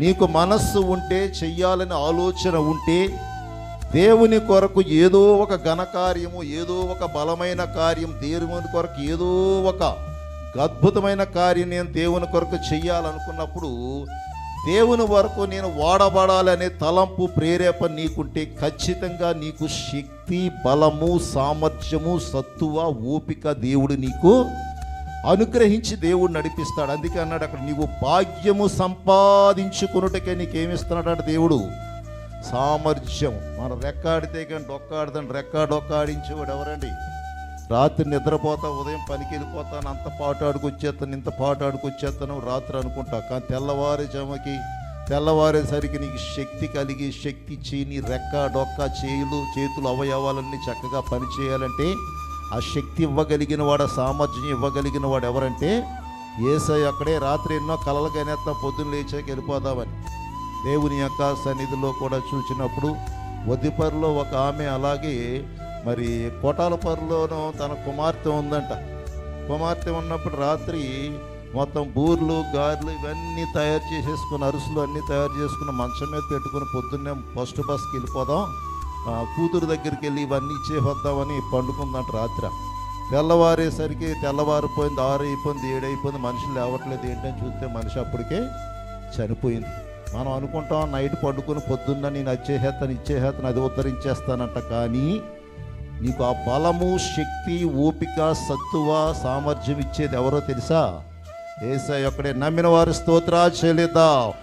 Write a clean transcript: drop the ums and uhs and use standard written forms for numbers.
నీకు మనస్సు ఉంటే, చెయ్యాలని ఆలోచన ఉంటే, దేవుని కొరకు ఏదో ఒక ఘనకార్యము, ఏదో ఒక బలమైన కార్యం, దేవుని కొరకు ఏదో ఒక అద్భుతమైన కార్యం నేను దేవుని కొరకు చెయ్యాలనుకున్నప్పుడు, దేవుని వరకు నేను వాడబడాలనే తలంపు, ప్రేరేపణ నీకుంటే ఖచ్చితంగా నీకు శక్తి, బలము, సామర్థ్యము, సత్తువ, ఓపిక దేవుడు నీకు అనుగ్రహించి దేవుడు నడిపిస్తాడు. అందుకే అన్నాడు అక్కడ, నీవు భాగ్యము సంపాదించుకున్నట్టుకే నీకేమిస్తున్నాడు దేవుడు? సామర్థ్యం. మనం రెక్కాడితే కానీ డొక్కాడదని డొక్కాడించేవాడు ఎవరండి? రాత్రి నిద్రపోతా, ఉదయం పనికి వెళ్ళిపోతాను, అంత పాటు ఆడుకొచ్చేస్తాను, ఇంత పాటు ఆడుకొచ్చేస్తాను రాత్రి అనుకుంటా. కానీ తెల్లవారేసరికి నీకు శక్తి కలిగి, శక్తి ఇచ్చి నీ డొక్క చేతులు అవయవాలన్నీ చక్కగా పనిచేయాలంటే ఆ శక్తి ఇవ్వగలిగిన వాడు, సామర్థ్యం ఇవ్వగలిగిన వాడు ఎవరంటే యేసయ్య. అక్కడే రాత్రి ఎన్నో కలలు కనేస్తాం, పొద్దున్న లేచాక వెళ్ళిపోదామని. దేవుని యొక్క సన్నిధిలో కూడా చూసినప్పుడు వద్దిపరిలో ఒక ఆమె అలాగే మరి కోటాలపరిలోనూ తన కుమార్తె ఉందంట. కుమార్తె ఉన్నప్పుడు రాత్రి మొత్తం బూర్లు, గారెలు ఇవన్నీ తయారు చేసేసుకుని, అరుసులు అన్నీ తయారు చేసుకుని మంచం మీద పెట్టుకుని పొద్దున్నే ఫస్ట్ బస్కి వెళ్ళిపోదాం, కూతురు దగ్గరికి వెళ్ళి ఇవన్నీ ఇచ్చేద్దామని పండుకుందంట రాత్రి. తెల్లవారేసరికి తెల్లవారిపోయింది, 6 అయిపోయింది, 7 అయిపోయింది, మనుషులు లేవట్లేదు. ఏంటని చూస్తే మనిషి అప్పటికే చనిపోయింది. మనం అనుకుంటాం నైట్ పండుకొని పొద్దున్న నేను ఇచ్చేసేస్తాను, అది ఉద్ధరించేస్తానంట. కానీ నీకు ఆ బలము, శక్తి, ఓపిక, సత్తువ, సామర్థ్యం ఇచ్చేది ఎవరో తెలుసా? యేసయ్య ఒక్కడే. నమ్మిన వారు స్తోత్రాలు చెల్లిద్దాం.